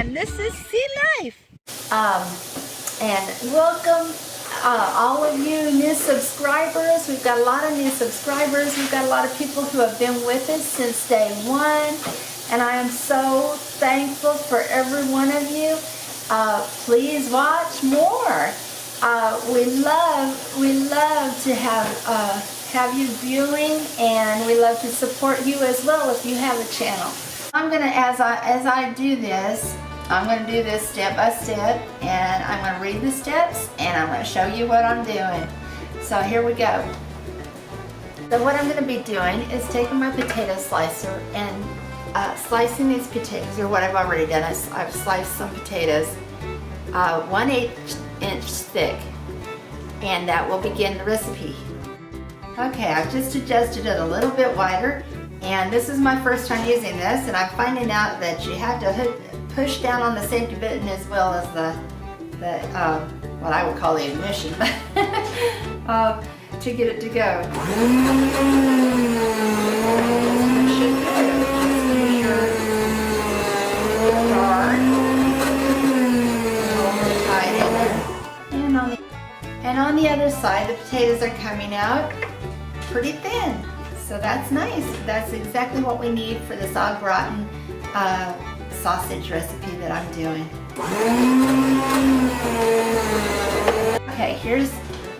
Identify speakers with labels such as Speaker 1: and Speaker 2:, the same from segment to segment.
Speaker 1: and this is Sea Life.
Speaker 2: And welcome all of you new subscribers. We've got a lot of new subscribers. We've got a lot of people who have been with us since day one, and I am so thankful for every one of you. Please watch more. We love to have you viewing, and we love to support you as well if you have a channel. I'm gonna, as I do this, I'm going to do this step by step, and I'm going to read the steps, and I'm going to show you what I'm doing. So here we go. So what I'm going to be doing is taking my potato slicer and slicing these potatoes, or what I've already done. I've sliced some potatoes 1/8 inch thick, and that will begin the recipe. Okay, I've just adjusted it a little bit wider, and this is my first time using this, and I'm finding out that you have to push down on the safety button as well as the what I would call the ignition to get it to go. And on the other side, the potatoes are coming out pretty thin, so that's nice. That's exactly what we need for this au gratin sausage recipe that I'm doing. Okay, here's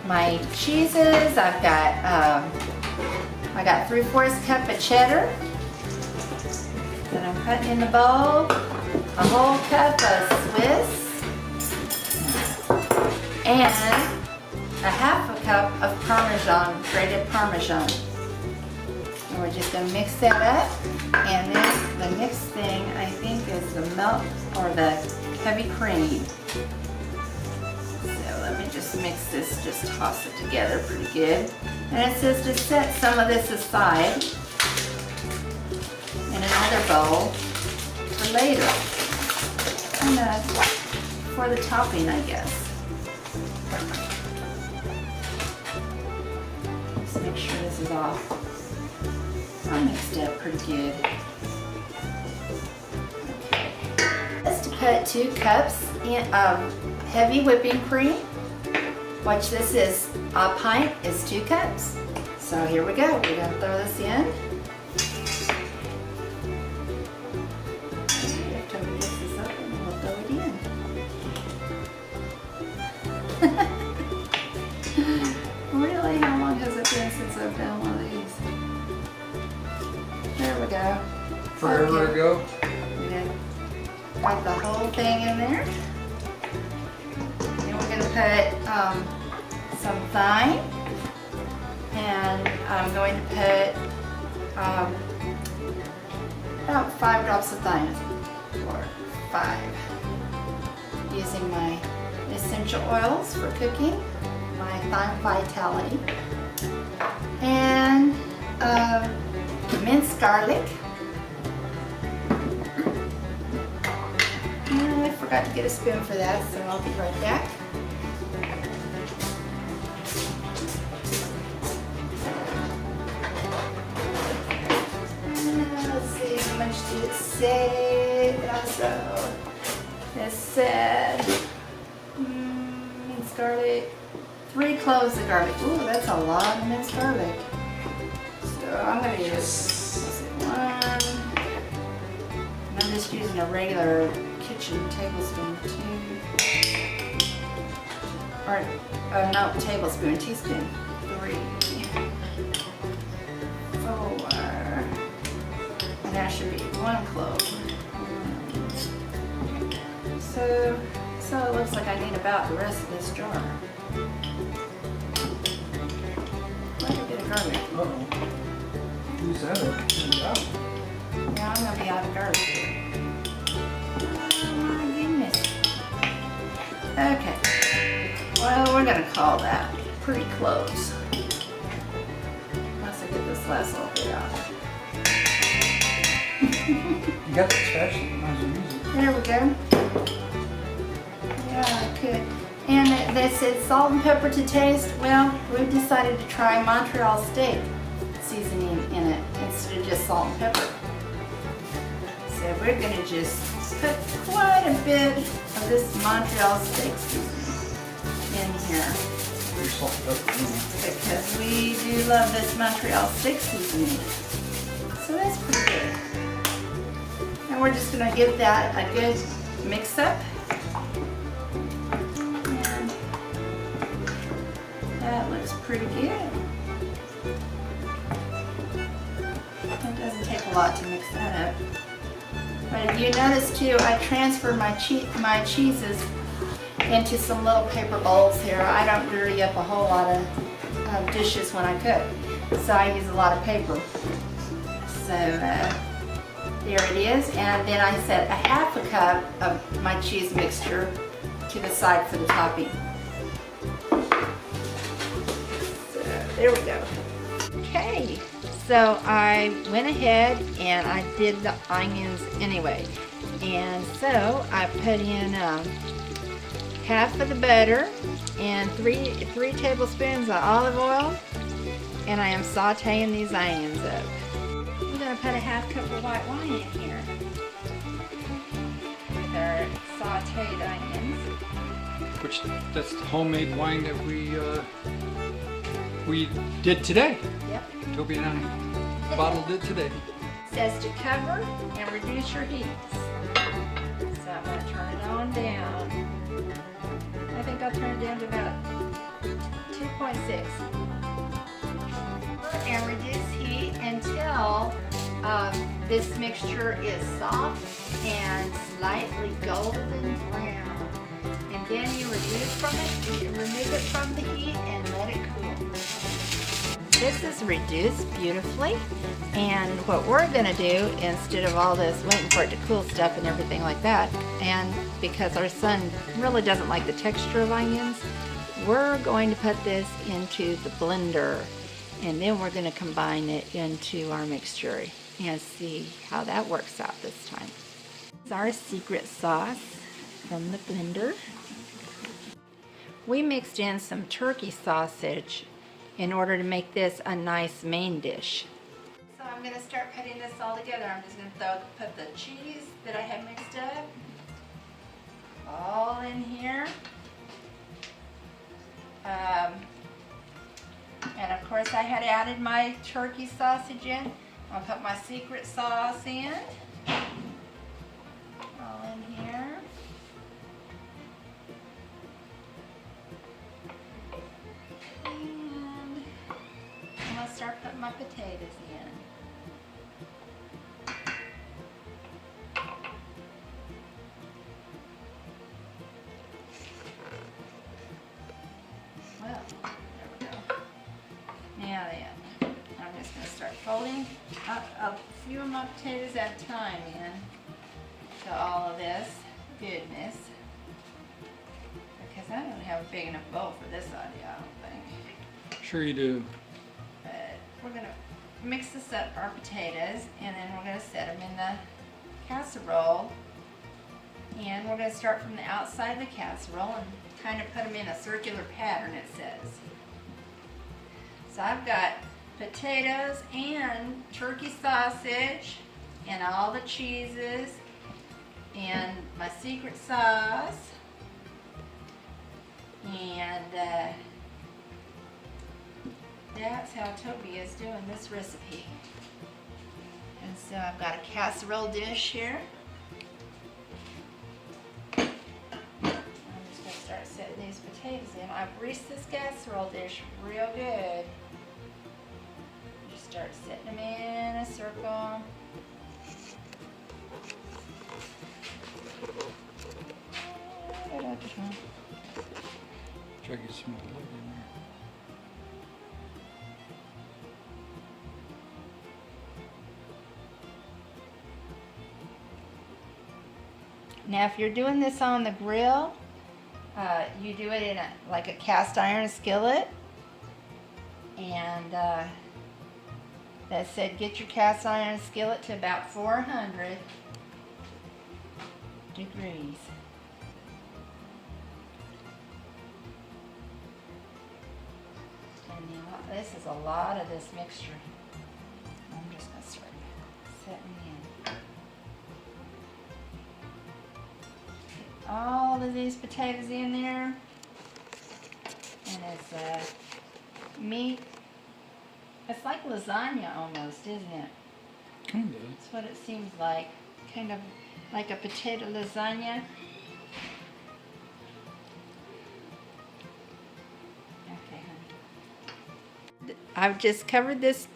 Speaker 2: my cheeses. I got 3/4 cup of cheddar that I'm cutting in the bowl, a whole cup of Swiss, and a 1/2 cup of Parmesan, grated Parmesan. And we're just going to mix that up, and then the next thing I think is the milk or the heavy cream. So let me just mix this, just toss it together pretty good. And it says to set some of this aside in another bowl for later, and for the topping, I guess. Just make sure this is all mixed up pretty good. Okay. Let's put 2 cups of heavy whipping cream, which this is a pint is 2 cups. So here we go. We're going to throw this in. After we mix this up, and we'll throw it in. Really, how long has it been since I've done one of these? There we go.
Speaker 3: Forever ago.
Speaker 2: Yeah. Got the whole thing in there. And we're going to put some thyme. And I'm going to put about 5 drops of thyme. Or 5. Using my essential oils for cooking. My Thyme Vitality. And minced garlic. And I forgot to get a spoon for that, so I'll be right back. Let's see, how much did it say? So it said minced garlic, 3 cloves of garlic. Ooh, that's a lot of minced garlic. So I'm going to use 1. I'm just using a regular kitchen tablespoon, 2. Or no, tablespoon, teaspoon, 3, 4. And that should be 1 clove. So it looks like I need about the rest of this jar. Quite a bit of garlic.
Speaker 3: Uh-oh. You said it.
Speaker 2: Yeah, I'm going to be out of garlic. Oh my goodness. Okay. Well, we're going to call that pretty close. Once I get this last little bit out.
Speaker 3: You got the spatula. You might as well use it.
Speaker 2: There we go. Yeah, good. And they said salt and pepper to taste. Well, we've decided to try Montreal steak seasoning in it instead of just salt and pepper. said, we're going to just put quite a bit of this Montreal steak seasoning in here.
Speaker 3: You're salted up,
Speaker 2: Because we do love this Montreal steak seasoning. So that's pretty good. And we're just going to give that a good mix up. And that looks pretty good. It doesn't take a lot to mix that up. But you notice too, I transfer my cheeses into some little paper bowls here. I don't dirty up a whole lot of dishes when I cook, so I use a lot of paper. So there it is, and then I set a half a cup of my cheese mixture to the side for the topping. So there we go. Okay, so I went ahead and I did the onions anyway, and so I put in half of the butter and three tablespoons of olive oil, and I am sauteing these onions up. I'm going to put a half cup of white wine in here with our sauteed onions.
Speaker 3: Which, that's the homemade wine that we did today.
Speaker 2: Yep.
Speaker 3: Tobi and I bottled it today.
Speaker 2: It says to cover and reduce your heat. So I'm going to turn it on down. I think I'll turn it down to about 2.6. And reduce heat until this mixture is soft and slightly golden brown. And then you remove it from the heat and let it cool. This is reduced beautifully, and what we're going to do, instead of all this waiting for it to cool stuff and everything like that, and because our son really doesn't like the texture of onions, we're going to put this into the blender, and then we're going to combine it into our mixture and see how that works out this time. This is our secret sauce from the blender. We mixed in some turkey sausage in order to make this a nice main dish. So I'm going to start putting this all together. I'm just going to put the cheese that I have mixed up all in here. And of course I had added my turkey sausage in. I'll put my secret sauce in. All in here. Start putting my potatoes in. Well, there we go. Now then, I'm just going to start folding a few of my potatoes at a time in to all of this goodness. Because I don't have a big enough bowl for this idea, I don't think.
Speaker 3: Sure you do.
Speaker 2: We're going to mix this up, our potatoes, and then we're going to set them in the casserole. And we're going to start from the outside of the casserole and kind of put them in a circular pattern, it says. So I've got potatoes and turkey sausage and all the cheeses and my secret sauce and that's how Tobi is doing this recipe. And so I've got a casserole dish here. I'm just going to start setting these potatoes in. I've greased this casserole dish real good. Just start setting them in a circle.
Speaker 3: Try to get some more wood in there.
Speaker 2: Now if you're doing this on the grill, you do it in like a cast iron skillet, and that said get your cast iron skillet to about 400 degrees. And this is a lot of this mixture. I'm just going to start setting in. all of these potatoes in there. And it's meat. It's like lasagna almost, isn't it?
Speaker 3: Kind of.
Speaker 2: That's what it seems like. Kind of like a potato lasagna. Okay, honey. I've just covered this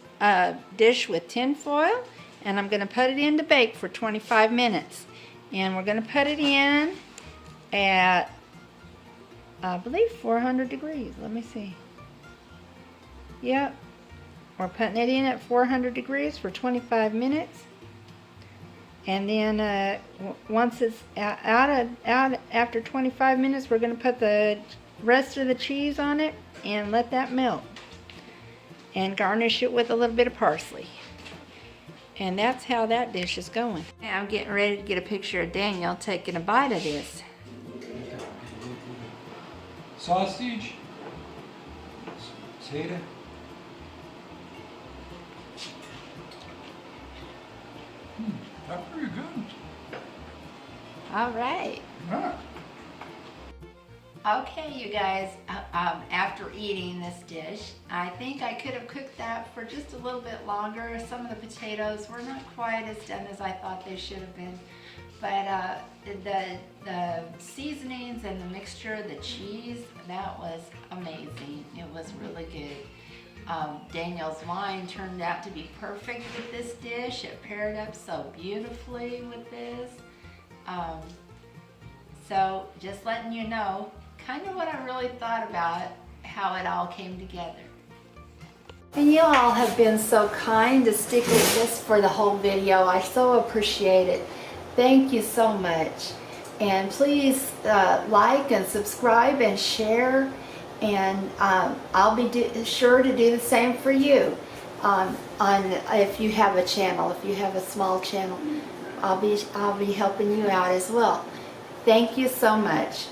Speaker 2: dish with tin foil, and I'm going to put it in to bake for 25 minutes. And we're going to put it in at, I believe, 400 degrees. Let me see. Yep. We're putting it in at 400 degrees for 25 minutes. And then once it's out after 25 minutes, we're going to put the rest of the cheese on it and let that melt. And garnish it with a little bit of parsley. And that's how that dish is going. Now I'm getting ready to get a picture of Daniel taking a bite of this.
Speaker 3: Sausage. Potato. That's pretty good.
Speaker 2: All right.
Speaker 3: Yeah.
Speaker 2: Okay, you guys, after eating this dish, I think I could have cooked that for just a little bit longer. Some of the potatoes were not quite as done as I thought they should have been. But the seasonings and the mixture, the cheese, that was amazing. It was really good. Daniel's wine turned out to be perfect with this dish. It paired up so beautifully with this. So just letting you know kind of what I really thought about how it all came together. And you all have been so kind to stick with this for the whole video. I so appreciate it. Thank you so much. And please like and subscribe and share. And I'll be sure to do the same for you on if you have a channel, if you have a small channel. I'll be helping you out as well. Thank you so much.